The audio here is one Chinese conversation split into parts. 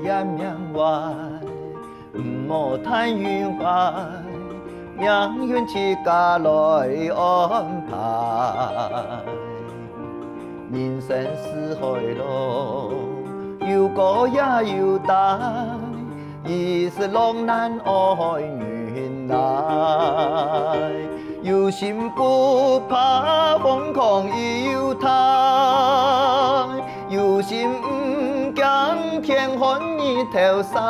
也缅怀，莫叹云海，让运气家来安排。人生是海路，有高也有低，亦是浪难爱云来。有心不怕疯狂有他，有心不惊天寒日头晒，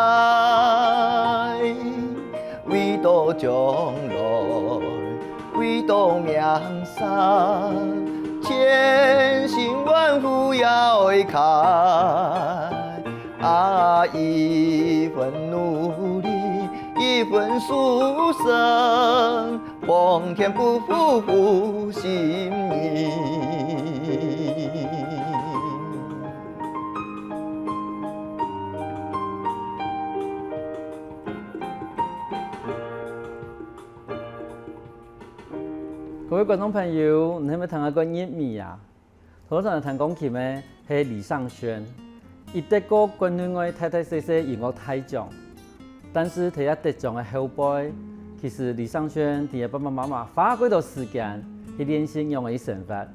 为到将来，为到命生，千辛万苦也会开。啊，一份努力，一份殊胜，皇天不负心意。各位观众朋友，你有冇听下过粤语啊？头上弹钢琴的是李尚轩，伊得过国内外大大小小音乐大奖，但是他一得奖的后辈，其实李尚轩佢爸爸妈妈花几多时间去练习用嘅身法，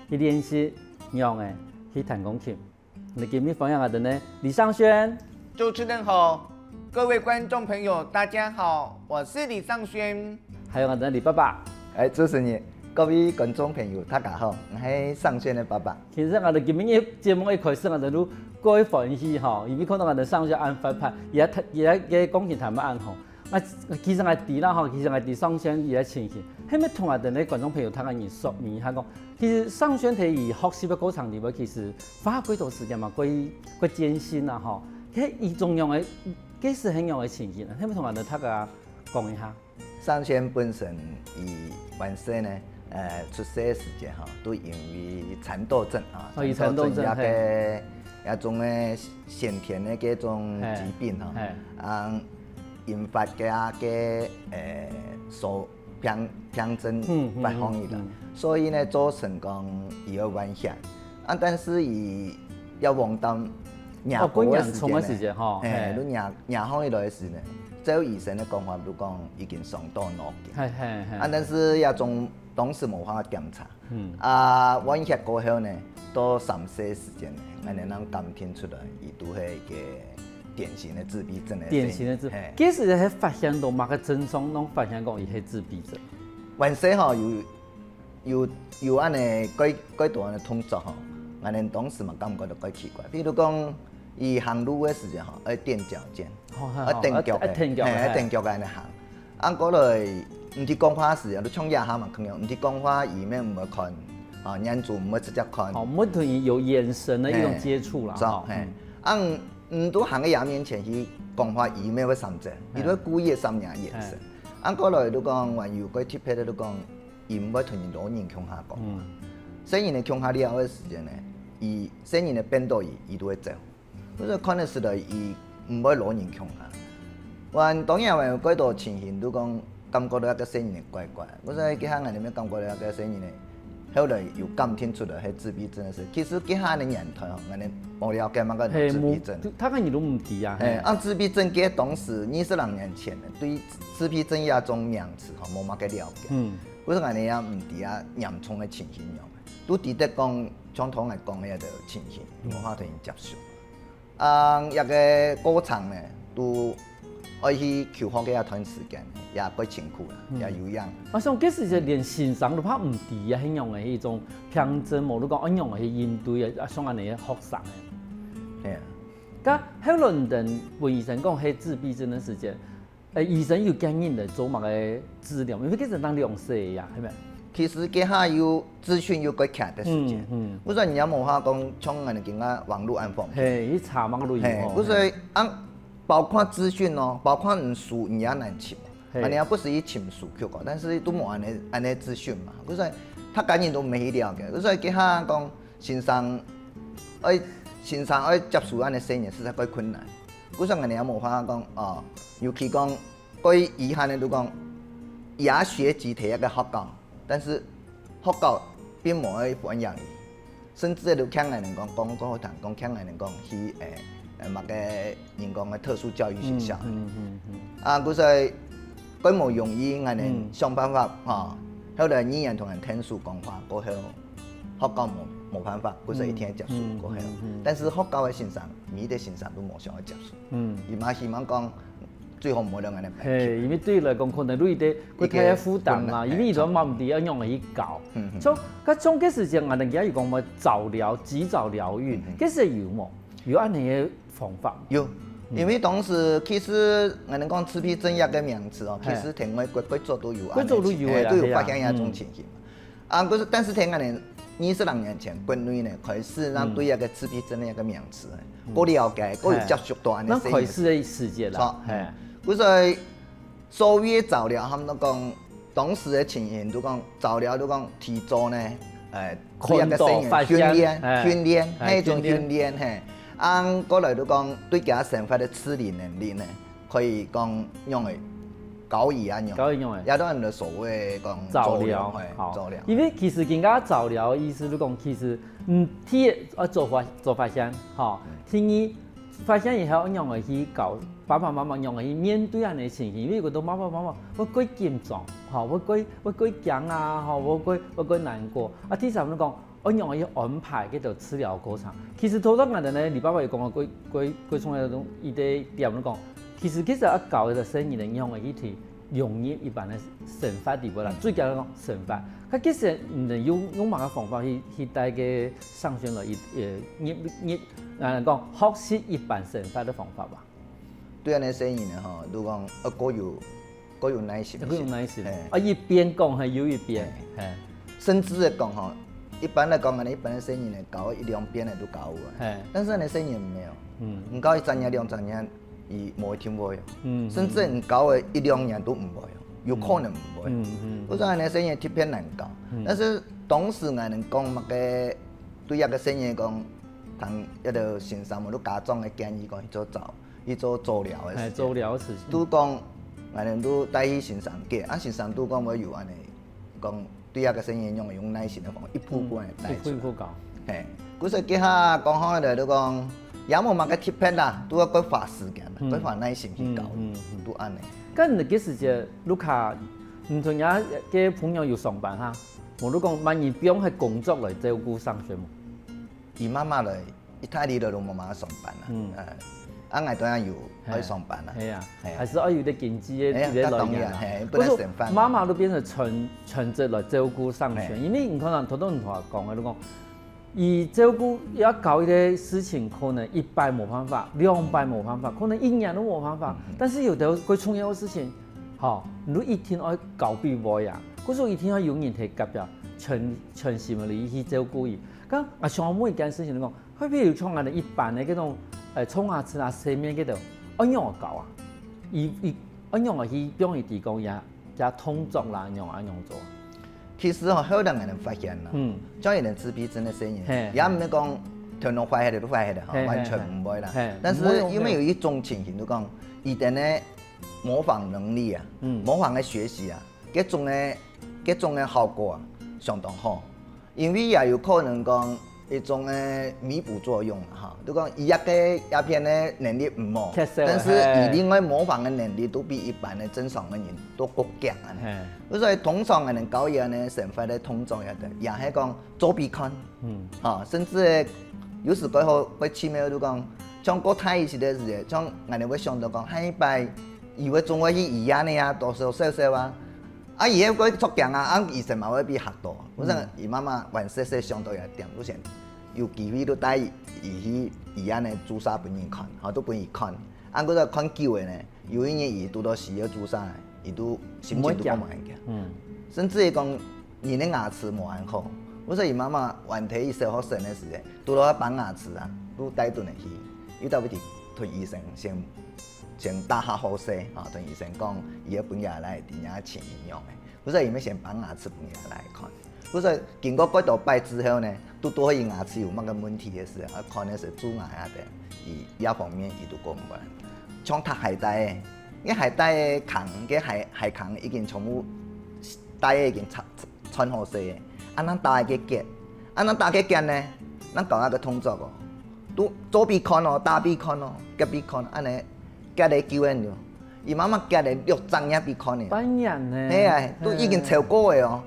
去练习用嘅去弹钢琴。你今日分享下的呢？李尚轩，主持人好，各位观众朋友，大家好，我是李尚轩。还有我的李爸爸。主持人，各位观众朋友，大家好，我是尚轩的爸爸。其实我哋今日节目一开始，我哋都各欢喜吼，因为看到我哋尚轩按发拍，而家钢琴弹得按好。其實我哋啦，其實我哋尚軒而家情形，係咪同我哋啲觀眾朋友睇下人說明下講，其實尚軒佢而學習嘅過程裏邊，其實花幾多時間嘛，幾艱辛啊，嗬，佢而重要嘅幾時係樣嘅情形啊，係咪同我哋大家講一下？尚軒本身以原先呢，出生嘅時間哈，都因為蠶豆症啊，蠶豆症一種嘅先天嘅嗰種疾病哈，引發嘅所病症不方面啦，所以呢造成講伊有危險。但是伊要往到廿步嘅時間呢，你廿方以來嘅時呢，照醫生嘅講法，都講已經上到腦嘅。但是也仲當時無法檢查。危險過後呢，到3歲時間呢，我哋能鑑定出來，伊都係嘅。典型的自閉症的，典型的自閉，幾時係發現到某個症狀，能發現講伊係自閉症？原先吼有安尼幾大嘅動作吼，我哋當時嘛感覺到幾奇怪。譬如講，伊行路嘅時陣吼，要踮腳尖，踮腳嘅安尼行。過來唔係講話時，你衝一下嘛，可能唔係講話，伊咩唔會看，眼珠唔會直接看。唔會同伊有眼神的一種接觸啦。都行喺人面前去講話，伊咩會心正，伊都故意心眼眼神。過來都講話有個貼片都講，伊唔會同人老人傾下講話。雖然你傾下了嘅時間呢，伊雖然你變到伊都會走。嗰個看嘅時代，伊唔會老人傾下。還當然有幾多情形都講感覺到一個雖然係怪怪。嗰個幾下人哋咩感覺到一個雖然係。後來又鑑定出來係自閉症嘅事，其實幾下嘅年代吼，我哋冇了解乜個自閉症。他個你都唔知啊。自閉症嘅當時20年前對自閉症一種名詞吼冇乜嘅了解。嗰陣我哋也唔知啊嚴重嘅情形樣，都記得講傳統嚟講嘅一個情形，冇法同人接受。一個過程呢都。我去求學嘅一段時間，也幾辛苦啦，也有樣。我想幾時就連欣賞都怕唔知啊，係樣嘅一種偏見，無你講一樣嘅應對啊，像安尼嘅學生嘅。咁喺倫敦問醫生講係自閉症嘅時間，醫生有建議嚟做乜嘅治療，因為其實當兩歲呀，係咪？其實佢下有資訊有個卡的時間，我說人家冇法講從人哋講啊網絡安放，係，去查網絡有。我說包括資訊哦，包括書人家難尋，人家不是以尋書去講，但是都冇安尼資訊嘛。我說他趕緊都沒了嘅，我說佢下講先生愛接受安尼聲音實在幾困難。我說人家冇法講哦，尤其講最遺憾嘅都講也學集體一個學校。但是學校並冇去歡迎伊，甚至都強人講講學堂講強人講去某個人講嘅特殊教育學校。佢說佢冇容易，我哋想辦法嚇，後來語言同人聽書講話過後，學校冇辦法，佢說一天接受過後。但是學校嘅先生，每個先生都冇想去接受。伊嘛希望講。最後冇兩個人排。係，因為對伊來講，可能對伊啲佢太負擔啦，因為伊都冇唔啲一樣去教。所以，咁種嘅時間，我哋而家要講乜早療、及早療愈，其實有冇？有安尼嘅方法？有，因為當時其實我哋講自閉症一個名詞哦，其實聽我貴州都有，貴州都有都有發現一種情形。但是聽我哋26年前國內呢開始讓對一個自閉症嘅一個名詞，過了解，過有接觸到安尼。那開始嘅時間啦。嗰個所謂早療，他們都講當時嘅情形都講早療都講提早呢，對一個聲音訓練，係一種訓練係。過來都講對其他生發嘅處理能力呢，可以講用嚟高一樣用，也都係所謂講早療，早療。因為其實人家早療意思都講其實第做發現，嚇，第二發現以後用嚟去搞。爸爸媽媽用嚟面對安尼情形，因為覺得爸爸媽媽我幾緊張，嚇，我幾驚啊，嚇，我幾難過。第三都講，我用嚟安排嗰條治療過程。其實好多人咧，你爸爸又講啊，幾種嗰種伊啲點都講，其實一搞嘅生意咧，用嚟去容易一般嘅生發地步啦，最緊要講生發。佢其實唔係用乜嘅方法去帶嘅上升落講學習一般生發嘅方法吧。對安尼生意呢，吼，都講各有耐心。各有耐心。一邊講係有一邊，甚至嚟講吼，一般嚟講，我哋一般嘅生意呢，搞一兩遍呢都搞嘅。但是呢生意沒有，唔搞一3年、2、3年，伊冇聽過用。甚至唔搞嘅1、2年都唔會用，有可能唔會。嗰種呢生意特別難搞。但是當時我哋講乜嘅對一個生意講，同一個先生我都家長嘅建議講去做早。去做早療嘅事，早療嘅事情。都講，我哋都帶去先生嘅，先生都講我有安尼，講對一個生意用耐心嘅方法，一步步嚟帶出。一步教。係，嗰時幾下講開嚟都講，也冇乜嘅貼片啦，都要佢花時間，佢花耐心去搞，都安尼。咁你幾時就盧卡，唔同人嘅朋友要上班哈，我都講萬一邊係工作嚟照顧上學冇？伊媽媽嚟，一太離都冇辦法上班啦。我都要有去上班啦，係啊，還是要有啲經濟嘅來源。不能剩飯。媽媽都變成全職來照顧上學，因為唔可能好多人同我講嘅都講，而照顧要搞一啲事情，可能100冇辦法，200冇辦法，可能1年都冇辦法。但是有啲佢重要嘅事情，嚇，你一天要搞比賽啊，嗰時候一天要有人去夾呀，全心嚟去照顧伊。咁啊，像每一件事情都講，佢譬如從我哋一般嘅嗰種。沖下吃下洗面嗰度，安樣搞啊？安樣去幫伊提供也通作啦，安樣做。其實好多人發現啦，將人自閉症嘅聲音，也唔係講全部壞嘅都壞嘅，完全唔會啦。但是因為有一種情形，都講伊哋嘅模仿能力啊，模仿嘅學習啊，嗰種嘅效果啊，相當好。因為也有可能講。一種嘅彌補作用嚇，都講伊一片嘅能力唔好，但是伊另外模仿嘅能力都比一般嘅正常嘅人都高強啊！所以通常我哋搞嘢呢，成塊嘅動作也係講作弊看，嚇，甚至有時佢好佢奇妙都講，像過太時嘅時，像我哋會想到講，喺拜以為仲可以一樣呢呀，多少少啊！而家佢作強啊，醫生嘛會比學到，我想伊媽媽還細想到一點，都先有机会都带伊安尼煮啥俾伊看，都俾伊看。嗰个看久的呢，有一年伊拄到时要煮啥，伊都心情都不蛮个。甚至于讲，伊的牙齿无安好。我说伊妈妈原体伊小学生的时阵，拄到绑牙齿啊，都带顿的去，伊到尾推医生先打下呼吸，同医生讲，伊要本牙来伫遐请营养的。我说伊要先绑牙齿本牙来看。我说经过几道摆之后呢，拄到伊牙齿有乜个问题的时候，可能是蛀牙啊的，伊遐方面伊都过唔完。像读海带的，伊海带的壳，海壳已经全部带已经穿好势的。咱打个结，咱打个结呢，咱讲一个动作哦，都左边看哦，大边看哦，隔边看，安尼结嚟救人咯。伊妈妈结嚟6张一边看呢。半年呢？嘿啊，都已经超过的哦。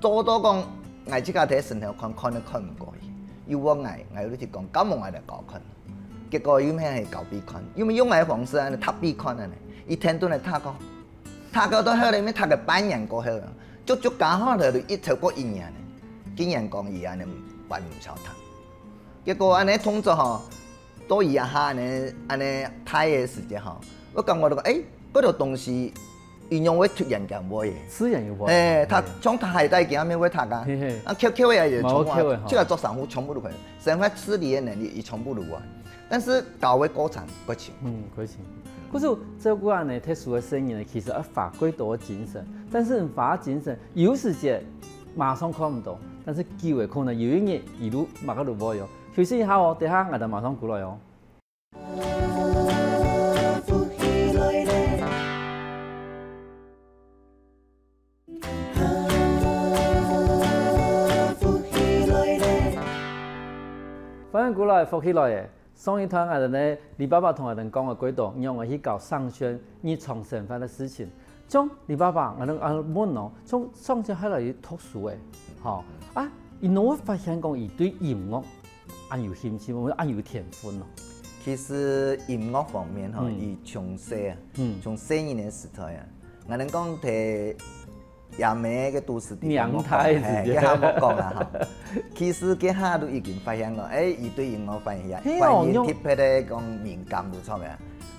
早到讲，我即家睇神头看都看唔过去，要我我有啲讲，感冒我就搞看，结果有咩係搞邊看，因為用嘅方式係讀邊看啊，伊天都嚟讀到到後嚟咩讀個半年過後，足剛好就一超過1年呢，竟然講伊安尼還唔曉讀，結果安尼通作吼，到伊下安尼睇嘅時間吼，我感覺到嗰條東西。應用會突然間會嘅，自然有會。他從他海帶見咩會讀啊？Q 也全部，這個做sản婦全部都可以，生活自理的能力也全部都有。但是搞嘅過程不行。不行。可是這個樣呢特殊的聲音呢，其實要花幾多精神，但是花精神有時間馬上看唔到，但是機會可能有一日一路馬個路冇有。休息一下哦，等下我哋馬上過來哦。歡迎過來，福起來嘅。上一堂我哋呢，李爸爸同我哋講嘅幾多，讓我去搞上宣日常生活嘅事情。將李爸爸我哋問哦，從上宣開來讀書嘅，嚇啊，伊儂會發現講伊對音樂有興趣，或者有天分咯。其實音樂方面吼，伊從細啊，從細年嘅時代啊，我哋講睇。也咩嘅都市地方冇講，嘅下冇講啦嚇。其實嘅下都已經發現講，伊對音樂發現特別咧講敏感唔錯嘅。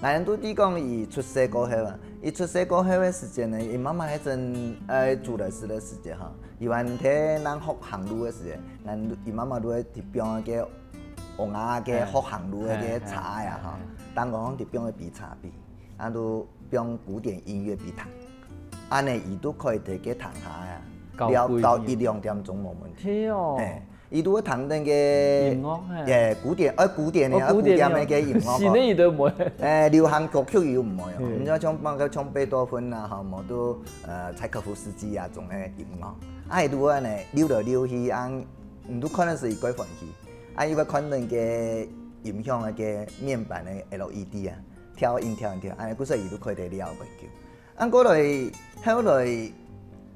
我哋都啲講伊出世過後啊，伊出世過後嘅時間呢，伊媽媽迄陣做律師嘅時間嚇，伊話睇咱學行路嘅時間，伊媽媽都喺啲邊嘅學牙嘅學行路嘅茶呀嚇，當講啲邊嘅比茶比，啊都邊古典音樂比彈。安尼伊都可以摕去彈下呀，了到1-2點鐘冇問題。哦，伊都會彈那個音樂，古典嘅古典那個音樂。是呢，伊都唔會。流行歌曲伊都唔會哦。你像唱貝多芬啊，吼，冇都柴可夫斯基啊種嘅音樂，伊都安尼溜來溜去，唔都可能是伊改歡喜，伊會看那個音響嘅面板嘅 LED 啊，跳音，安尼嗰時伊都可以嚟了袂叫。過來後來，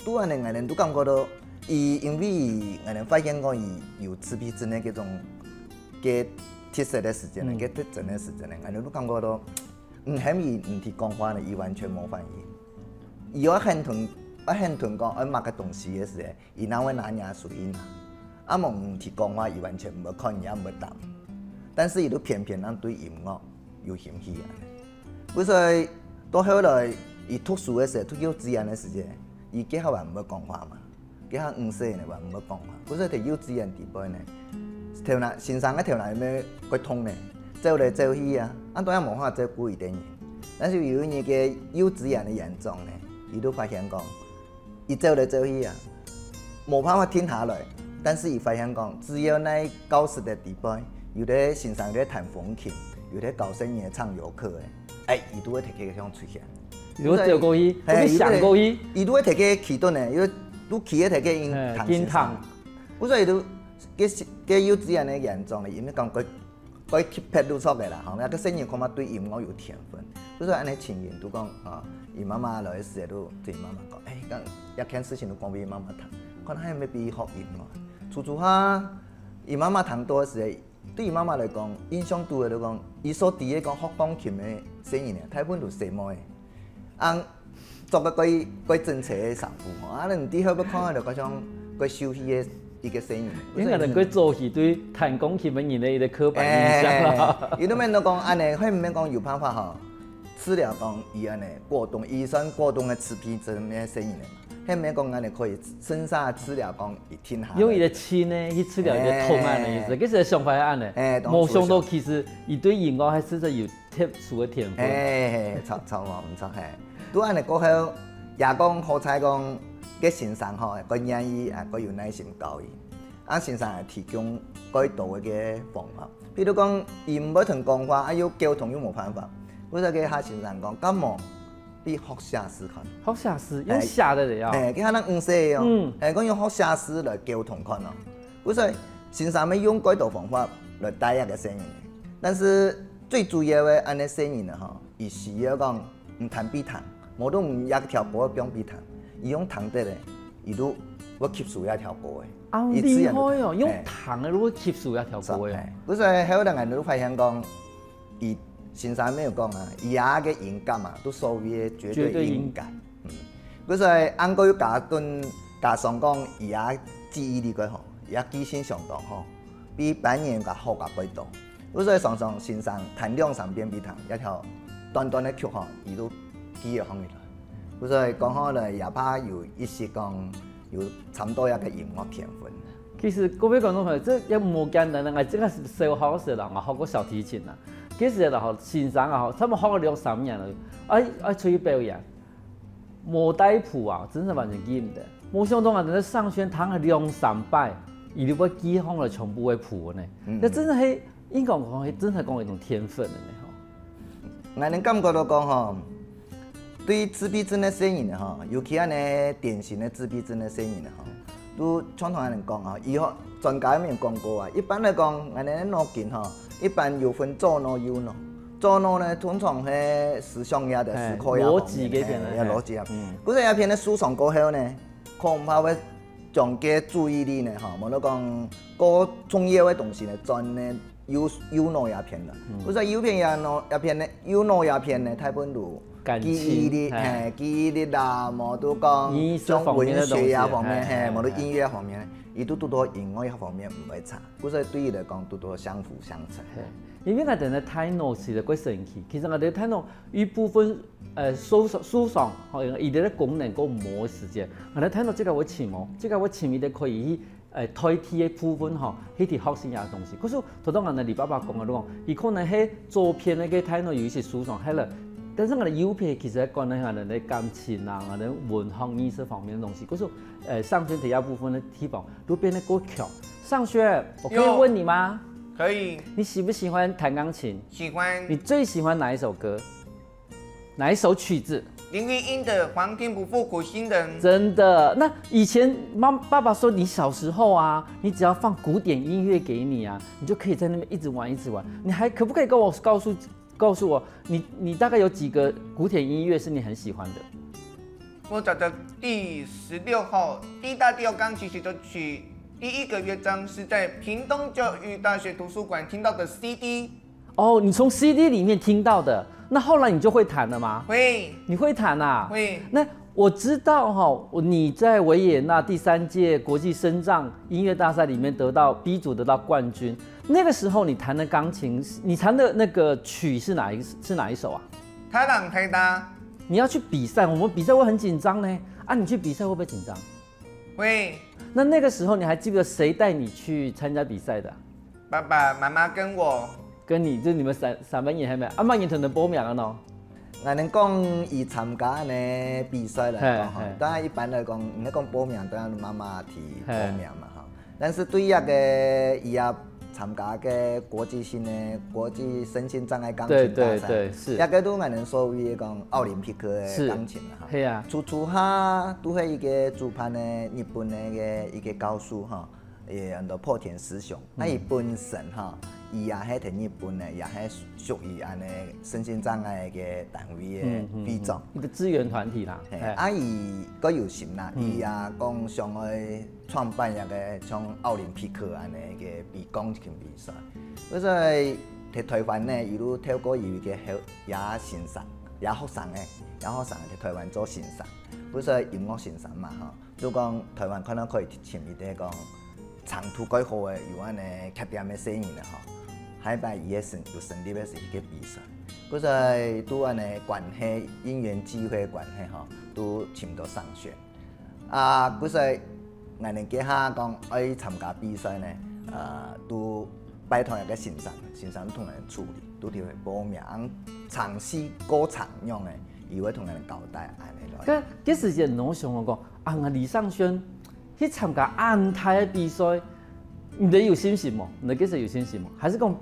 都安尼我哋都感覺到，因為我哋發現講伊有自閉症嘅嗰種嘅特色嘅時間咧，嘅特徵嘅時間咧，我哋都感覺到，係伊唔提講話咧，伊完全冇反應。伊我很同講，我買個東西嘅時候，伊哪會拿嘢水飲啊？冇唔提講話，伊完全唔看，也唔答。但是伊都偏偏咱對音樂有興趣啊。所以到後來。伊讀書嘅時候，讀幼稚園嘅時陣，伊幾好話唔會講話嘛，幾好5歲呢話唔會講話。嗰時喺幼稚園地步呢，條嗱先生嘅條嗱咩鬼痛呢，走嚟走去啊，當然冇法走久一點嘢。但是有一年嘅幼稚園嘅嚴重呢，伊都發現講，伊走嚟走去啊，冇辦法停下來。但是伊發現講，只要喺教室嘅地步，有啲先生喺彈風琴，有啲教生嘢唱遊客嘅，伊都會摕起向出現。如果走過去，我想過去，伊都會摕起起頓呢，因為都起喺摕起因彈先。我所以都嘅幼稚園嘅嚴重咧，因為講佢特別都錯嘅啦，嚇，個細人恐怕對音樂有天分。所以安尼情形都講啊，伊媽媽來時都對媽媽講，講一件事情都講俾媽媽聽，可能係咪俾學音樂？處下，伊媽媽談多嘅時候，對伊媽媽來講，印象多嘅都講，伊所啲嘅講學鋼琴嘅細人咧，大部分都細妹。做個幾正斜嘅sản婦，你唔知後要看就嗰種幾秀氣嘅一个声音。应该能够做起对弹钢琴的人的一个刻板印象啦。伊都免都讲安尼，迄唔免讲有办法吼，治疗讲伊安尼过动，医生过动的吃皮针的声音的嘛。迄唔免讲安尼可以身上治疗讲伊听下。用伊的亲呢去治疗伊的痛案的意思，其实想法是安尼。无想到其实伊对音乐还是有特殊的天分。超唔错嘿。拄安尼过后，也讲好彩讲，佮先生吼，佮愿意啊，佮有耐心教伊。啊，先生会提供改道的个方法，比如讲，伊唔要同讲话，啊又沟通又无办法。我就佮他先生讲，感冒你学写诗看。学写诗用写的了。佮他咱黄色哦，讲用学写诗来沟通看哦。我说先生要用改道方法来带一个声音，但是最主要的安尼声音呢吼，伊是要讲唔弹比弹。无都唔也条歌不用比弹，伊用弹得嘞，伊都我吸收一条歌诶。啊，厉害哦！用弹的如果吸收一条歌诶。不是，后来人都发现讲，伊先生没有讲啊，伊也个音感嘛，都属于绝对音感。不是，按个要加上讲，伊也记忆力个吼，也记性相当好，比别人个好个几多。不是，常常先生弹2-3遍比弹，一条短短的曲吼，伊都。记个方面啦，所以讲好了，也怕有一些讲有差不多一个音乐天分。其实各位观众朋友，这也无简单啦，这个是小学时啦，我学过小提琴啦，其实啦吼，先生啊吼，他们学了2-3年了，出去表演，无带谱啊，真是完全记唔得。无想到啊，在上轩弹了2-3摆，伊就要记好了全部的谱呢。那真的是应该讲，真系讲一种天分的呢吼。我能感觉到讲吼。对自闭症的声音呢，哈，尤其安尼典型的自闭症的声音呢，哈，都传统人讲啊，医学专家没有讲过啊。一般来讲，安尼脑筋哈，一般有分左脑右脑。左脑呢，通常是思想呀的思考呀逻辑嗰边咧，逻辑啊。嗰一片咧输送过后呢，恐怕会将个注意力呢，哈，无得讲个重要的东西呢，转呢右脑鸦片啦。嗰个右片鸦片呢，右脑鸦片呢，大部分都。记忆力，记忆力啦，无都讲像文学呀方面，无都音乐方面，伊都多音乐方面唔会差，所以对伊来讲多相辅相成。因为我哋咧睇脑是咧鬼神奇，其实我哋睇脑一部分输送，伊哋咧功能个冇时间，我哋睇到这个我前冇，这个我前面咧可以代替的部分吼，迄啲学生嘅东西。可是头当我哋李爸爸讲嘅讲，伊可能喺左片咧嘅睇脑有一些输送，係啦。但是我哋右片其實講緊我哋嘅感情啊，我哋文學藝術方面嘅東西。可是上軒第一部分嘅地方都變得夠強。上軒，我可以問你嗎？可以。你喜不喜歡彈鋼琴？喜歡。你最喜歡哪一首歌？哪一首曲子？林徽因的《皇天不负苦心人》。真的？那以前爸爸說你小時候啊，你只要放古典音樂給你啊，你就可以在那邊一直玩一直玩。你還可不可以跟我告訴我，你大概有幾個古典音樂是你很喜歡的？我找的第16號 D 大第二鋼琴協奏曲第一個樂章是在屏東教育大學圖書館聽到的 CD。哦，你從 CD 裡面聽到的，那後來你就會彈了嗎？會。你會彈啊？會。那我知道哈，你在維也納第3屆國際聲障音樂大賽裡面得到 B 組得到冠軍。那個時候你彈的鋼琴，你彈的那個曲是哪一首啊？他朗太大。你要去比賽，我們比賽會很緊張呢。啊，你去比賽會不會緊張？會。那個時候你還記不得誰帶你去參加比賽的？爸爸媽媽跟我。跟你，就你們三班人係咪？阿媽然同你報名啊喏。我能講伊參加呢比賽來講哈，當然一般來講，你講報名當然媽媽提報名嘛哈。但是對一個伊也參加嘅國際性嘅國際身心障礙鋼琴大賽，對是。一個都我能屬於講奧林匹克嘅鋼琴啦哈。係啊。初下都係一個主辦嘅日本嘅一個教授哈，很多破田師兄，那伊本身哈。伊也係同日本嘅，也係屬於安尼身心障礙嘅單位嘅比種，一個資源團體啦。啊，伊個有心啦，伊也講想去創辦一個像奧林匹克安尼嘅鋼琴比賽。所以喺台灣呢，伊都透過伊嘅也先生，也學生喺台灣做先生，所以音樂先生嘛，吼，都講台灣可能可以前面啲講。长途改好的有安尼缺点的生意啦吼，海摆伊个成立的是迄个比赛，佮在拄安尼关系因缘机会关系吼，都请到上选。啊，佮在俺哋家下讲爱参加比赛呢，都拜托一个先生同人处理，都条会报名，长期过长用的，伊会同人交代安尼来。嗰时阵我想讲，啊，李尚轩去参加安泰的比赛，你有信心冇？你嗰时有信心冇？还是讲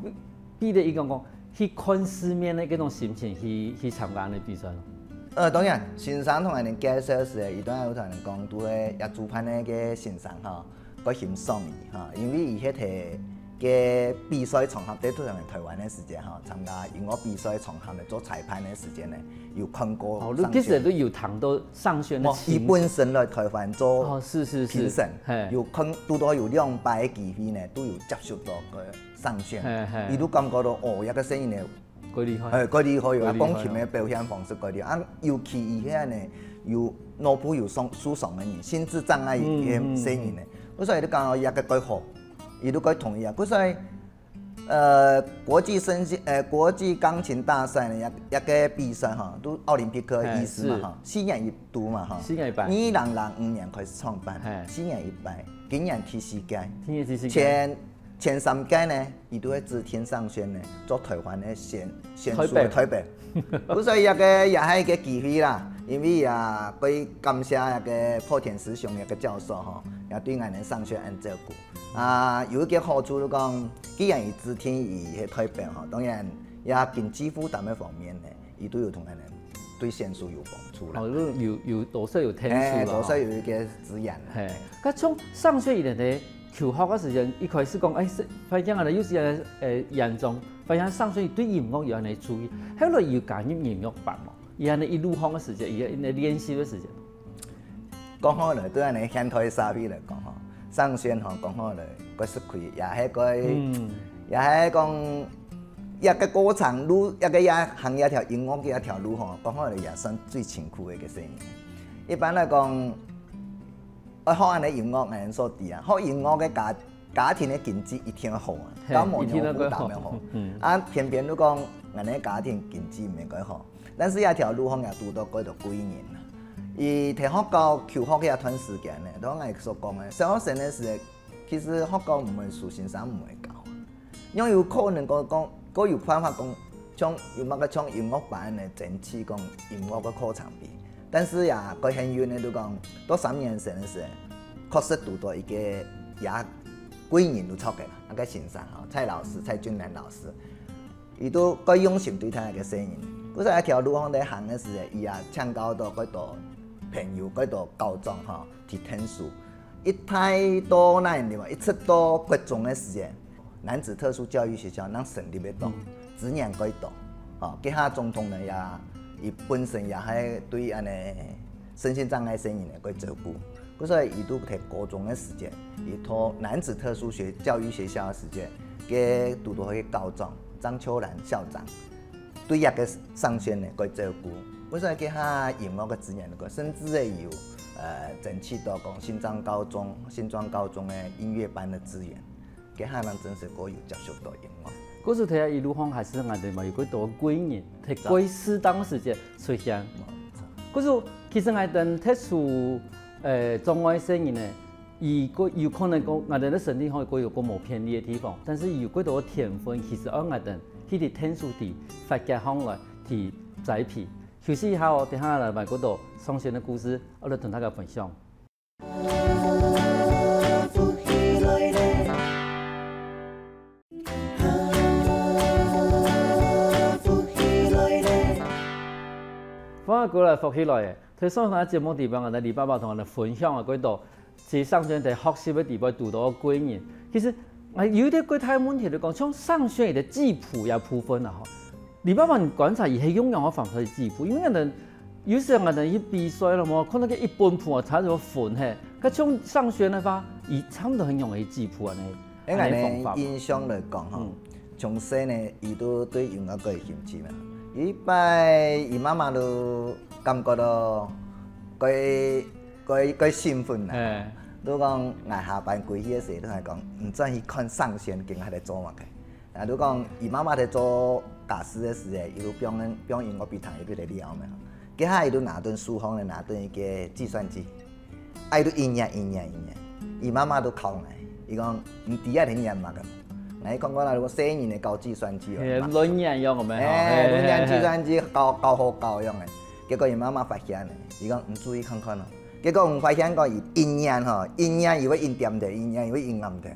比咧伊讲去看世面的嗰种心情去参加安尼比赛咯？当然，先生同人介绍时，伊当然有同人讲，拄个也主办的个先生吼，佮欣赏伊吼，因为伊迄个个比赛场合，在台湾的时间吼，参加音乐比赛场合来做裁判的时间呢，有看过。哦，你其实都有谈到上选的伊本身来台湾做是评审，有看拄到有2摆的机会呢，都有接触到个上选，伊都感觉到哦，一个声音呢。够厉害，够厉害哟！啊，钢琴的表现方式够厉害，尤其伊遐呢，有脑部有疏松的人，心智障碍的声音呢，所以你讲伊也个改好，伊都改同意啊。所以国际钢琴大赛呢，一个比赛哈，都奥林匹克意思嘛哈，4年一度嘛哈，2005年开始创办，4年一摆，今年第4届，前3届呢，伊都会指天上轩呢做台湾的选手台北，所以也系一个机会啦，因为也佢感谢一个破田师兄一个教授吼，也对俺们上轩很照顾。啊，有一个好处就讲，既然伊指天伊喺台北吼，当然也经济负担的方面呢，伊都有同俺们对选手有帮助啦。哦，有多少有天数多少有一个资源。系，咁从上轩以来呢？求学嘅时阵，一开始讲，发现我哋有时严重，发现上水对音乐有安尼注意，后来又加入音乐班嘛，伊安尼一路行嘅时间，伊练习嘅时间。讲好来，对安尼现代沙皮来讲吼，上轩吼讲好来，佢是开也系讲一个歌唱路，一个也行一条音乐嘅一条路吼，讲好来也算最辛苦嘅一个生意。一般来讲。学安尼音乐人所知啊，学音乐嘅家庭嘅经济一定好啊，搞冇有负担嘅好。啊，偏偏你讲人哋家庭经济唔係幾好，但是一條路行也拄到嗰度幾年啦。伊提學校求學嘅一段時間咧，當我所講嘅，小學生嘅時，其實學校唔會數先生唔會教，因為有可能個有辦法講，像有乜個像音樂班嘅整次講音樂嘅課程比。但是呀，佢很遠嘅都講，到3年生嘅時候，確實讀到一個也幾年都錯嘅啦，一個先生吼，蔡俊南老師，伊都佢用心對待一個聲音。嗰時一條路行在行嘅時候，伊也請教到嗰度朋友嗰度高中吼提天數，一太多那樣地方，一出到國中嘅時候，男子特殊教育學校能成立得到，資源幾多，哦，佢下總統呢也。伊本身也係對安尼身心障礙生人嚟照顧，所以伊都喺高中嘅時間，伊托男子特殊教育學校嘅時間，嘅讀到去高中張秋蘭校長對一個上線嚟照顧，所以佢下音樂嘅資源嚟甚至係有爭取到講新莊高中嘅音樂班嘅資源，佢下人真係個有接觸到音樂。嗰時睇下一路行還是我哋咪有幾多幾年，係幾適當時間出現。嗰時其實我哋特殊障礙生人呢，有可能講我哋嘅身體可以有個冇偏離嘅地方，但是有幾多天分，其實我哋佢哋天數啲發掘上來，啲栽培。休息一下哦，等下嚟埋嗰度上線嘅故事，我哋同大家分享。翻過來復起來嘅，佢上下節目地方，我哋李爸爸同我哋分享啊，嗰度在上選在學習嘅地方讀到幾年。其實我有啲具體問題嚟講，像上選嘅質譜也部分啊，李爸爸觀察而係用樣嘅方式去質譜，因為人有時候我哋去比賽啦嘛，可能佢一般譜啊差咗分係，佢像上選嘅話，伊差唔多係用嚟質譜啊呢。因為呢印象嚟講吼，從細呢，伊都對音樂個有興趣嘛。伊擺伊媽媽都感覺到佢興奮啦，如讲俺下班归去的时，都系讲唔准去看上线，跟喺度做嘛嘅。啊，如讲伊妈妈在做教师的时诶，伊都表演我比堂伊都在了嘛。佮下伊都拿顿书房咧，拿顿一个计算机，啊伊都一年，伊妈妈都考来，伊讲唔第二天念嘛个。我讲我那如果4年的教计算机哦，轮年用个咩？轮年计算机教好教用的，结果伊妈妈发现咧，伊讲唔注意看看咯。结果唔发现讲伊阴年吼，阴年伊会阴点的，阴年伊会阴暗的，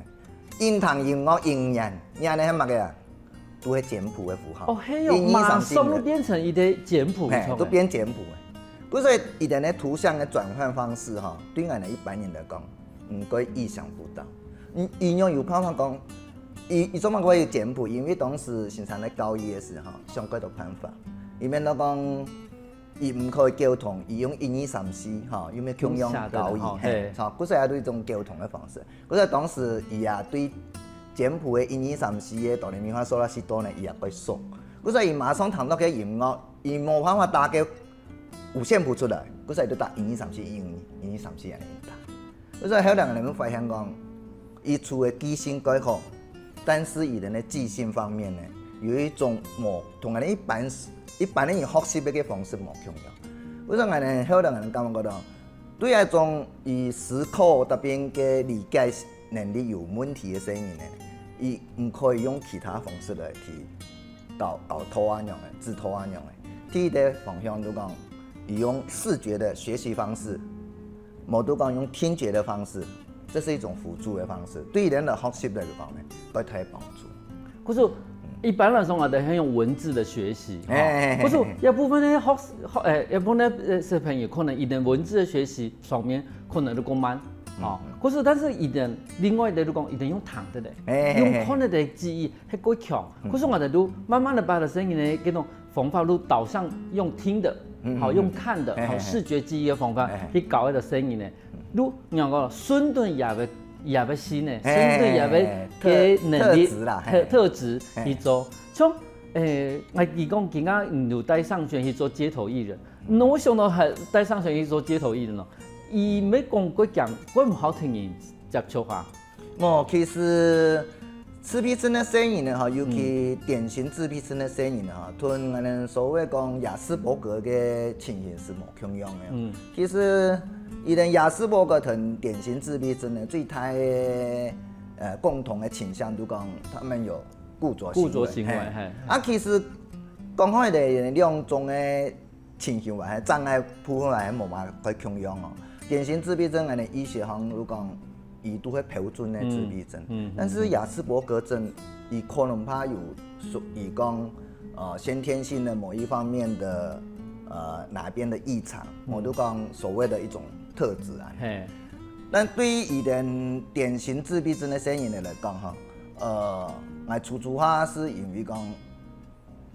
阴堂阴我阴年，年咧乜个啊？都系简谱的符号。哦，嘿哟，马上都变成一个简谱，都变简谱的。不是伊的那图像的转换方式哈，对俺哋一般人来讲，唔会意想不到。应用有办法讲，伊怎么可以简谱？因为当时生产咧教育的时候，上几多办法，伊免到讲。伊唔可以沟通，伊用1、2、3、4，吼，有咩共用交易，嘿，好，嗰时也对一种沟通的方式。嗰时当时伊也对简谱的1、2、3、4的哆来咪发嗦拉西哆呢，伊也会数。嗰时伊马上谈到嘅音乐，伊冇办法打个五线谱出来，嗰时就打1、2、3、4，1、2、3、4安尼打。嗰时后来人们发现讲，伊除了记性改好，但是伊的记性方面呢，有一种同人一般人学习嘅方式冇重要，为什么呢？后来人感觉到，对一种伊思考特别嘅理解能力有问题嘅声音呢，伊唔可以用其他方式来去搞图案用嘅，制图案用嘅。第一个方向就讲，伊用视觉的学习方式，冇都讲用听觉的方式，这是一种辅助的方式，对人的学习来讲呢，都太帮助。可是。一般来说，我哋係用文字的学习，可是有部分咧有部分咧小朋友可能伊哋文字的学习上面可能都咁慢，可是但是伊哋另外一啲講，伊哋用聽的咧，用看的記憶係夠強，可是我哋都慢慢的把的聲音咧，嗰種方法都導向用聽的，好用看的，好視覺記憶的方法去搞一個聲音咧，都兩個順頓也要新呢，甚至也要給能力特質去做。像我講今仔有帶上旋去做街頭藝人，我想到係帶上旋去做街頭藝人咯。伊沒講過講，我唔好聽人接觸下。其實自閉症的聲音呢，尤其典型自閉症的聲音呢，同我哋所謂講亞斯伯格嘅情形是冇共樣嘅。其實伊人亞斯伯格同典型自閉症呢，最大共同的傾向就講，他們有固着行為。其實講開的兩種嘅情形或係障礙部分係冇嘛可以共樣哦。典型自閉症我哋醫學上如講，伊都會標準的自閉症，但是亞斯伯格症，伊可能怕有屬於講先天性的某一方面的哪邊的異常，我都講所謂的一種特質啊。但對於伊哋典型自閉症的聲音嚟講哈，我初下是因為講，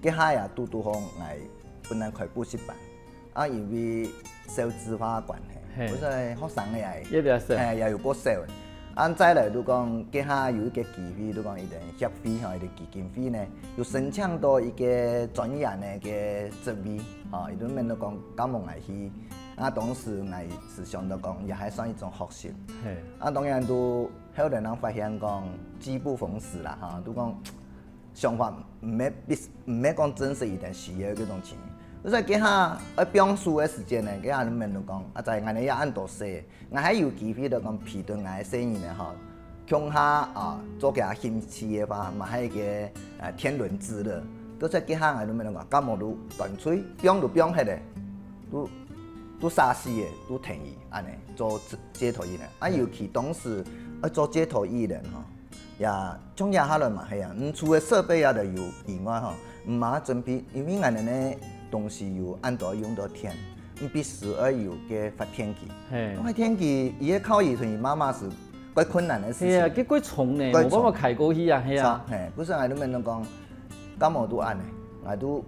佢下也拄好我本來開補習班，因為少子化關係，所以學生也有個少。再來都講，佢下有一個機會，都講伊哋協會嚇，伊哋基金會呢，要申請到一個專業嘅職位，伊都面都講，咁我去。當時我是想到講，也還算一種學習。當然都後來人發現講，機不逢時啦，都講想法唔係講真實一定需要嗰種情形。所以佢下表述嘅時間呢，佢下面都講，在我哋也按度寫，我還有機會就講批斷我嘅聲音呢，向下做佢興趣嘅話，嘛係個天倫之樂。都在佢下我哋面講，咁我都乾脆表起來，都殺死嘅，都停伊安尼做街頭藝人。尤其當時做街頭藝人也種下來嘛係啊，除了設備也就有以外唔嘛準備，因為我哋呢東西有按度用到天，必須要有嘅發天氣。發天氣伊個靠伊同伊媽媽是quite困難的事情。係啊，佢quite重呢，冇辦法開過去啊，係啊。不是我哋面都講，咁我都按呢，我都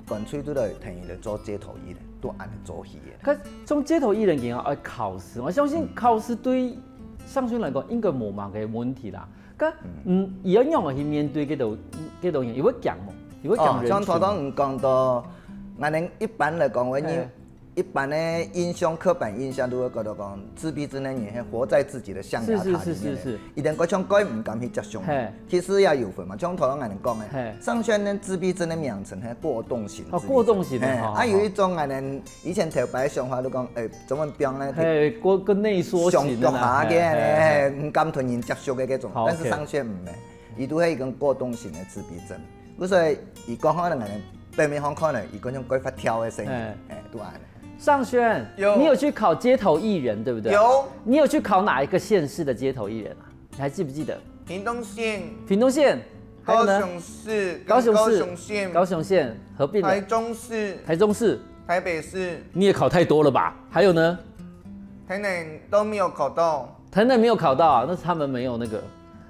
乾脆都嚟停伊嚟做街頭藝人。都按做起嘅。可從街頭藝人嘅愛考試，我相信考試對上選嚟講應該冇乜嘅問題啦。咁而家樣去面對嗰度人，有會講冇？有會講人群。像頭先唔講到，我哋一般嚟講，我哋一般的印象、刻板印象都会觉得讲，自闭症的人是活在自己的象牙塔里面的，一定嗰种改唔敢去接受。其实也有分嘛，像头先我哋讲的，上轩呢自闭症的名称系过动型。哦，过动型的。还有一种我哋以前头白想法都讲，怎么标呢？个内缩型的。下嘅，唔敢同人接触嘅嗰种，但是上轩唔系，伊都系一种过动型的自闭症。所以，伊讲可能我哋表面上看呢，伊嗰种鬼发跳的声音，都安。尚轩，你有去考街头艺人对不对？有。你有去考哪一个县市的街头艺人啊？你还记不记得？屏东县。屏东县。高雄市。高雄县。高雄县合并了。台中市。台中市。台北市。你也考太多了吧？还有呢？台南都没有考到。台南没有考到啊？那是他们没有那个。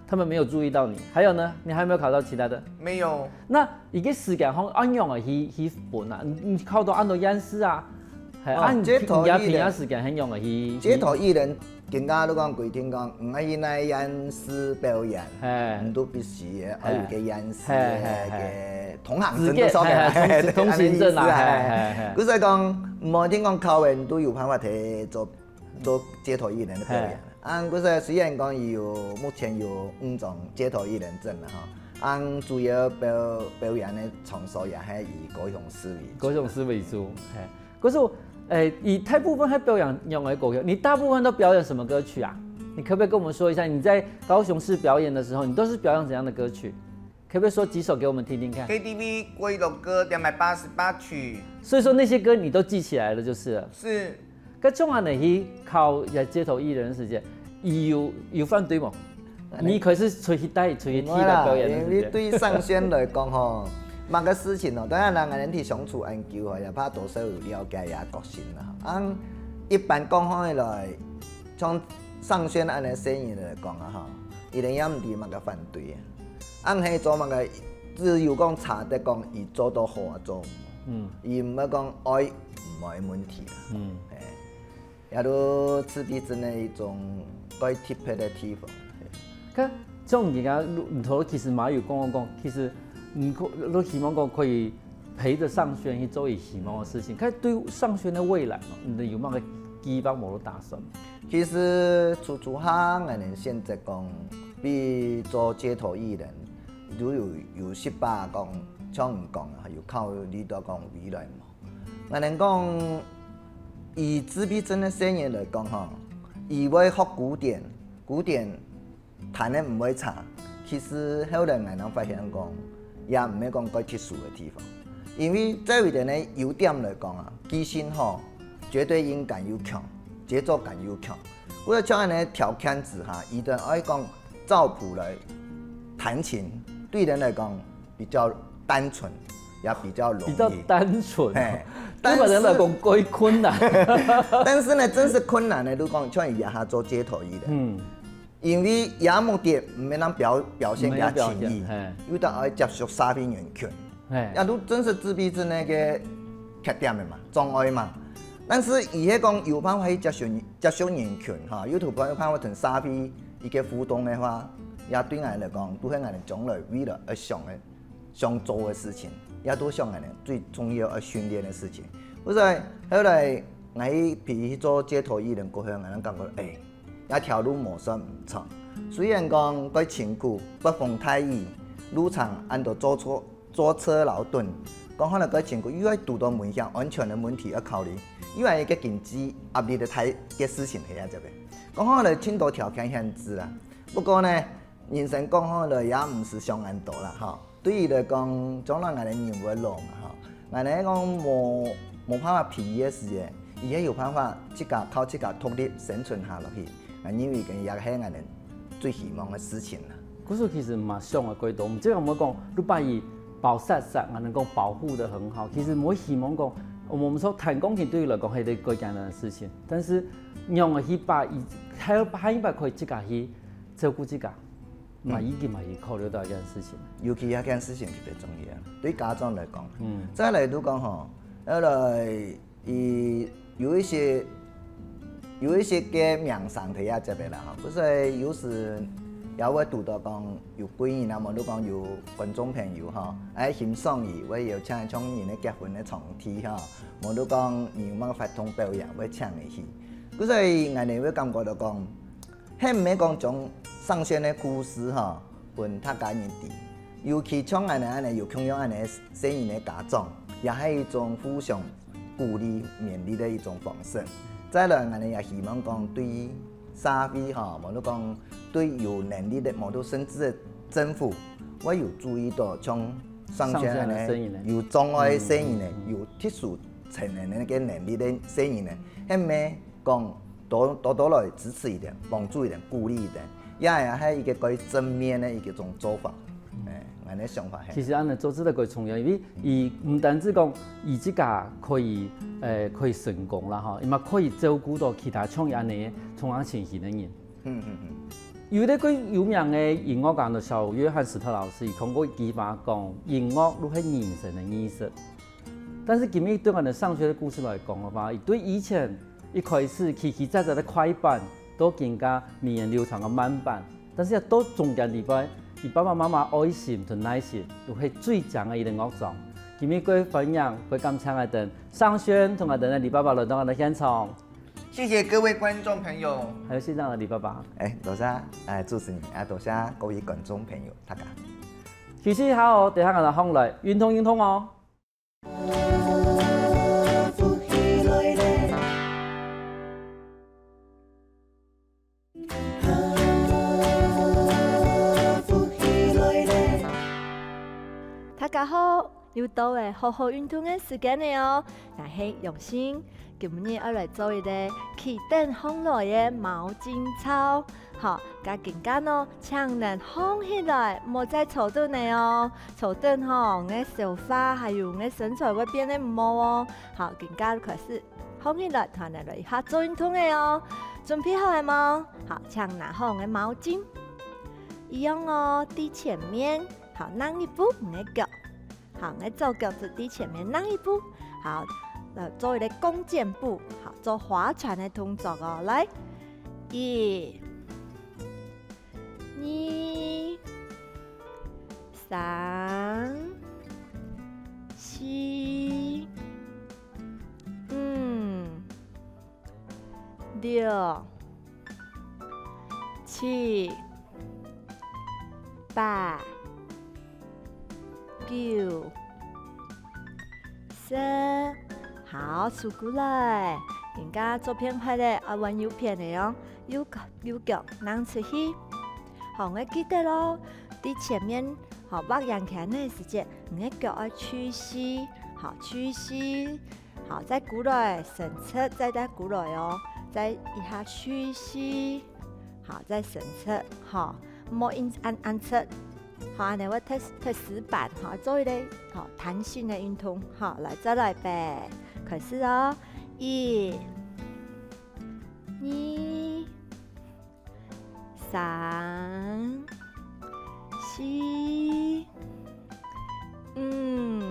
他们没有注意到你，还有呢？你还有没有考到其他的？没有。那一个时间方按样啊，去分啊，你考到按到演示啊，系按街头艺人时间很用啊去。街头艺人，更加都讲规定讲，唔可以来演示表演，唔都必须嘅，要有个演示嘅同行证都所谓，通行证啊，佢所以讲，唔好听讲考完都有办法去做街头艺人的表演。佢虽然讲目前有5种街头艺人证啦，主要表演的场所也系以高雄市为主。高雄市为主，可是以大部分还表演用的歌曲，你大部分都表演什么歌曲啊？你可不可以跟我们说一下，你在高雄市表演的时候，你都是表演怎样的歌曲？可不可以说几首给我们听听看 ？KTV 归乐歌288曲。所以说那些歌你都记起来了，就是了。是。咁中下你去考街头艺人的时间，有反对冇？你可是出去带出去踢来表演的。因为对尚轩来讲吼，某个事情哦，当然人人去相处研究吼，也怕多少有了解也个性啦。一般讲起来，像尚轩安尼声音来讲啊吼，伊连也唔伫某个反对啊。去做某个，只有讲查得讲伊做到好啊做，伊唔要讲爱唔爱问题啦。也都自闭症的一种该特别的地方。咁像而家唔同，其實馬友講，其實你希望講可以陪着尚軒去做伊希望的事情。佢對尚軒的未來，你有冇個期望冇打算？其實初行我哋現在講，比做街頭藝人，都有失敗講，像唔講啊，有考慮到講未來嘛。我哋講。以自闭症的聲音來講吼，伊會學古典彈得唔會差。其實後來我哋發現講，也唔係講該特殊的地方，因為這位人的優點來講啊，基性吼絕對音感又強，節奏感又強。我像安尼條件之下，伊就愛講照譜來彈琴，對人來講比較單純，也比較容易。比較單純。日本人來講歸困難，但是呢，真是困難的，都講像伊也下做街頭藝人，因為也目的唔免人表現也情意，有得愛接觸沙邊人群，也都真是自閉症那個缺點的嘛，障礙嘛。但是伊迄講有辦法去接觸人群哈，有辦法同沙邊一個互動的話，也對我來講，都係我哋將來為了想做的事情。也都像我哋最重要而訓練的事情。所以後來我去做街頭藝人過後，我哋感覺一條路無算唔錯。雖然講佢辛苦，北風太熱，路長按到坐車勞頓，講可能佢辛苦，因為遇到門向安全的問題要考慮，因為一個經濟壓力的太嘅事情係啊這邊。講可能青島條件限制啦，不過呢，人生講可能也唔是上安多啦，哈。對伊來講，將來我哋人會老嘛吼，我哋講冇辦法避嘅事嘅，伊係有辦法靠自家獨立生存下落去，因為佢也係我哋最希望嘅事情啦。嗰時其實唔係想嘅幾多，我們即係我講，你把伊保曬，我能夠保護得很好。其實我希望講，我們說彈鋼琴對於來講係一個艱難嘅事情，但是讓佢去把伊，係把可以自家去照顧自家。已經考慮到一件事情，尤其一件事情特別重要。對家長來講，再來都講吼，後來有一些個名上提啊這邊啦哈，不是有時也我拄到讲有几年啊，无你讲有观众朋友吼，爱欣赏伊，我邀请伊唱因咧结婚咧床梯吼，无你讲有乜发通表演，我请伊去。所以我哋会感觉到讲，迄唔免讲将上线的故事吼，分他家人哋，尤其像安尼有同样安尼生意的家长，也系一种互相鼓励、勉励的一种方式。再来，我哋也希望讲对社会吼，无你讲对有能力的，无都甚至的政府，我有注意到像上线安尼有障碍的生意呢，有特殊才能的那个能力的生意呢，迄咩讲多来支持一点，帮助一点，鼓励一点，也系一个可以正面的一种做法。我的想法系。其实安尼做真的最重要，因为伊唔单止讲伊即家可以成功啦吼，伊嘛可以照顾到其他像伊安尼同样情形的人。有咧个有名的音乐家的小约翰史特劳斯，伊讲过一句话讲，音乐都是人生的艺术。但是今日对我们上学的故事来讲的话，伊对以前一开始起起在的快板，都更加绵延流长的慢板，但是都重点地方。伊爸爸妈妈爱心同耐心，都是最强的一个乐章。今日各位分享，各位感谢我等上轩同我等的李爸爸来到我的现场。谢谢各位观众朋友，还有现场的李爸爸。多谢主持人，多谢各位观众朋友，大家。其实好，等下我哋放来，运通哦。大家好，又到诶好好运动嘅时间了哦。我是用心，今日要来做一个起灯放来嘅毛巾操。好，加更加呢，请人放起来，莫再坐凳嚟哦。坐凳吼，我手法还有我身材会变得唔好哦。好，更加开始放起来，同人来一下做运动嘅哦。准备好了吗？好，请拿好我的毛巾，一样哦，低前面。好，让一步，我的脚。好，我左脚子低前面让一步。好，做一个弓箭步。好，做划船的动作哦。来，1、2、3、4、5、6、7、8、9、10，好，数过来。人家做片拍的，玩右片的哦，右脚拿出去。好，我记得咯，在前面好握阳起那时间，我脚要屈膝，好屈膝，好再过来，伸出，再过来哦，再一下屈膝，好再伸出，好，莫按出。好，安尼我踢死板，好做一个好弹性的运动，好来再来呗，开始哦，1、2、3、4、5、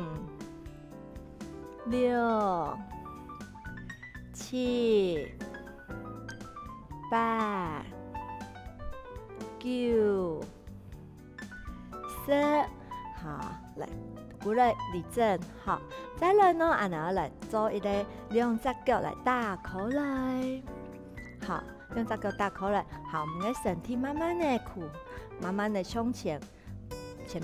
6、7、8、9、10，好，来过来立正，好，再来呢，俺们来做一个两只脚来打口来，好，两只脚打口来，好，我们的身体慢慢的慢慢的向前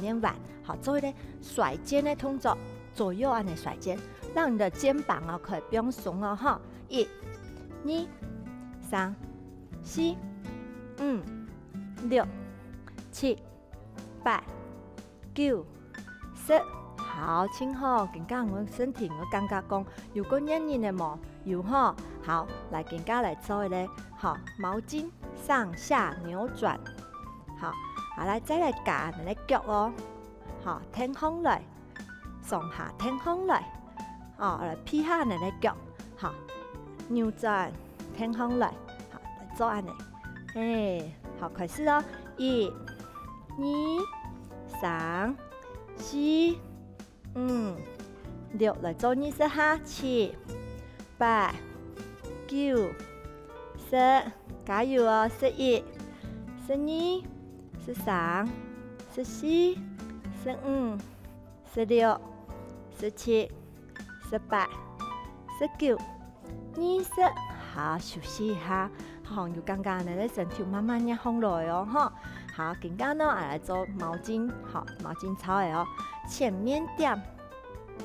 面弯，好，做一个甩肩的动作，左右按的甩肩，让你的肩膀哦可以不用松哦，哈，1、2、3、4、5、6、7、8、9、10，好，请好，更加我身体我感觉讲，如果黏黏的毛有吼，好，来更加来做一个好毛巾上下扭转，好，好来再来夹你的脚哦，好，挺空来，上下挺空来，哦，来劈下你的脚，好，扭转，挺空来，好，来做安尼，好，开始咯，1、2、3、4、5、6，来做20下，7、8、9、10，加油哦！11、12、13、14、15、16、17、18、19、20。好，休息一下。好，有刚刚呢，身体慢慢也放落哦，哈。好，紧接呢，来做毛巾，好，毛巾操的哦。前面点，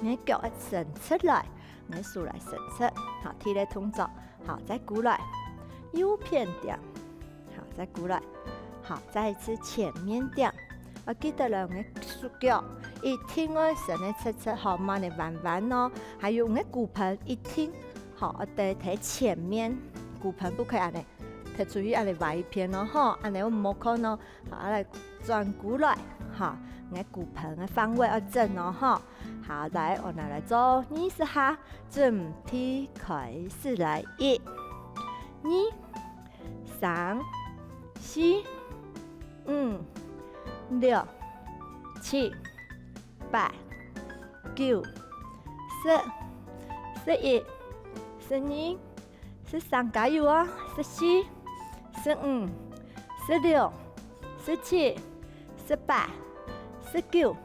你脚要伸出来，你手来伸出，好，提来动作，好，再过来，右边点，好，再过来，好，再一次前面点。我记得了，我手脚一挺我伸的出，好，慢的弯弯哦，还有我骨盆一挺。好，我哋睇前面骨盆不可以安尼，睇注意安尼歪一边咯，吼，安尼我冇可能，好，来转过来，好，我骨盆的方位要正哦，吼，好，来我哋来做20下，准备开始来，1、2、3、4、5、6、7、8、9、10、11、12、13，加油啊！14、15、16、17、18、19、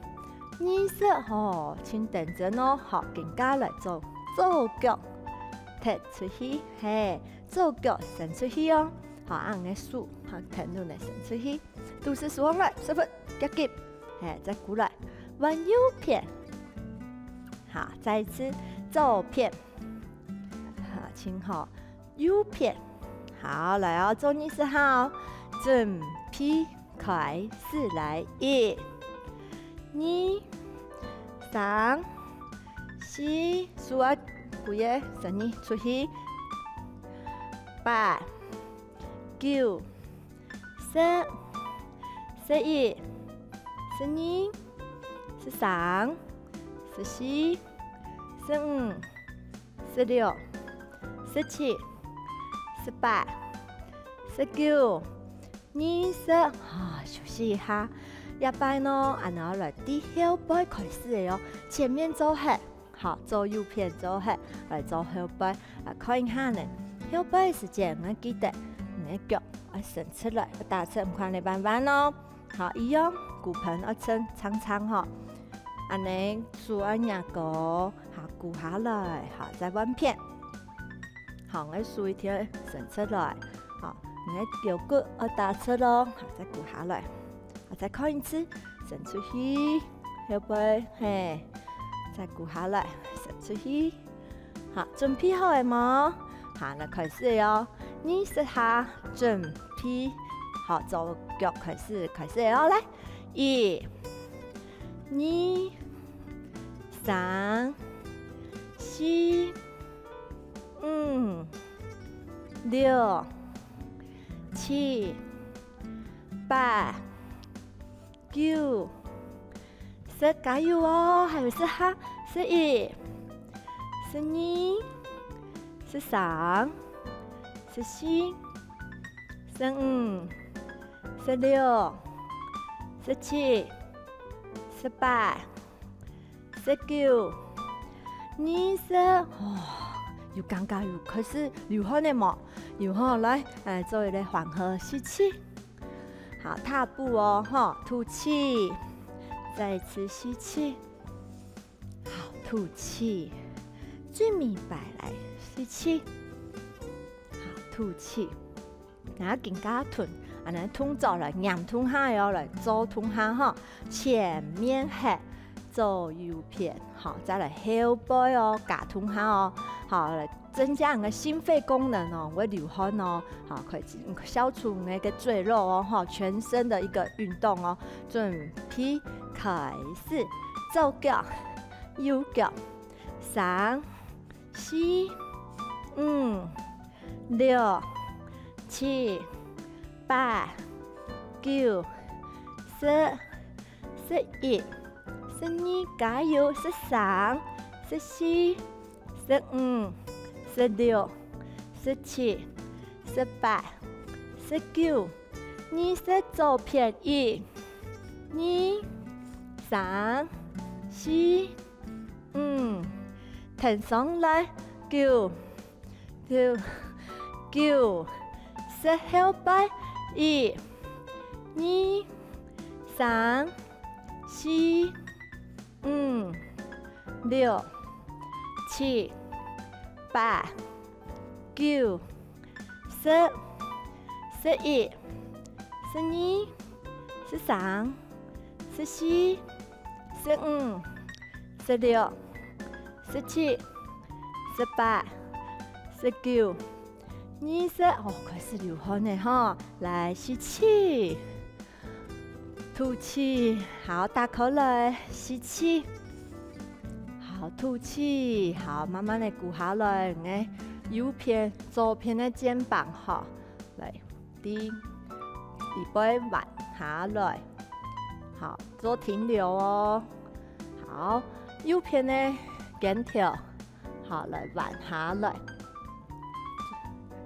20，哦，请等着哦。好，更加来做左脚踢出去，嘿，左脚伸出去哦。好，按个手，好，腾出来伸出去，都是双来，10分，夹紧，嘿，再过来，往右边，好，再一次左边。好，请好，右边，好，来哦，做20下，准备开始来，1、2、3、4，数啊，几个12出去，8、9、10、11、12、13、14、15、16、17、18、19、20，好，休息一下。一摆呢，按照来第后背开始的哦，前面做黑，好，左右边做黑，来做后背。来看一下呢，后背的时间，我记得你的脚要伸出来，要打出唔看你弯弯哦。好，一样，骨盆要撑长长哈。安尼手按压高，好，骨下来，好，再弯片。好，我手一条伸出来，好，你的脚骨要打出咯，好，再骨下来，好，再看一次，伸出去，后背，嘿，再骨下来，伸出去，好，准备好了吗？好，那开始哟，20下，准备好，左脚开始哦，来，1、2、3、4、5、6、7、8、9、10，加油哦！还有10下，11、12、13、14、15、16、17、18、19、20，哦，又刚刚又开始流汗的嘛，流汗来，做一个缓和吸气，好，踏步哦，哈，吐气，再一次吸气，好，吐气，最明白来吸气，好，吐气，然后更加吞，安尼吞走来，仰吞下哟，来左吞下哈，前面黑。左右边，好，再来后背哦，夹吞下哦，好，来增加你的心肺功能哦，会流汗哦，好，可以消除那个赘肉哦，哈，全身的一个运动哦，准备开始，左脚，右脚，3、4、5、6、7、8、9、10、11。12，加油！13、14、15、16、17、18、19、20，左边1、2、3、4、5，腾上来9、10，后背1、2、3、4、5、6、7、8、9、10、11、12、13、14、15、16、17、18、19、20，哦，开始流汗了哈，来吸气，吐气，好，大口来，吸气，好，吐气，好，慢慢的鼓下来，哎，右边、左边的肩膀哈，来，低背弯下来，好，做停留哦，好，右边的肩条，好，来弯下来。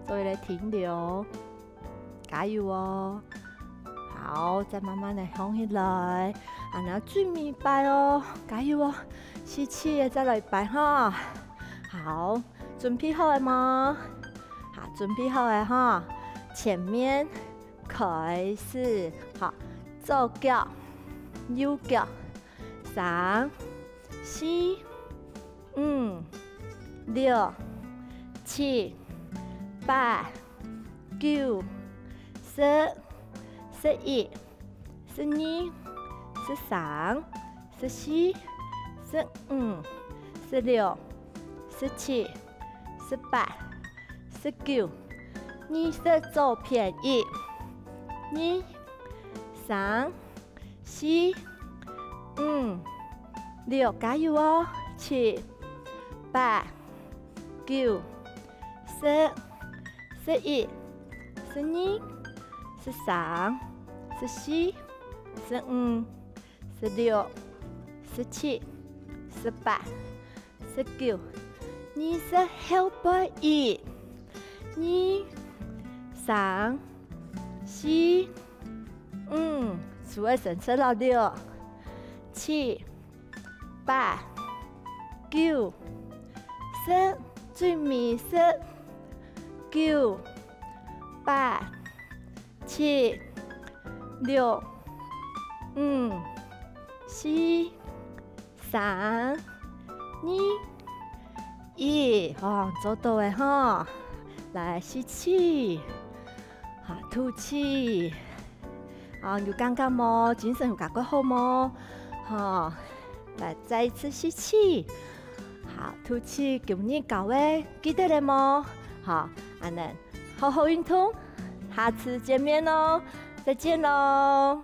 做一个停留，加油哦！好，再慢慢的放起来，然后最尾摆哦，加油哦！吸气，再来一摆哈。好，准备好了吗？好，准备好了哈。前面开始，好，左脚、右脚，3、4、5、6、7、8、9、10、11、12、13、14、15、16、17、18、19、20，左偏1、2、3、4、5、6，加油哦！7、8、9、10、11、12、13、14、15、16、17、18、19、20，後背1、2、3、4、5，數位乘車到6、7、8、9、10，最尾10、9、8、7、6、5、4、3、2、1，哦，做到的哈！来吸气，好，吐氣，好，有感覺冇？精神有感覺好冇？好，來再一次吸氣，好，吐氣，叫你搞誒，記得了冇？好，安能好好運動，下次見面咯，再見咯。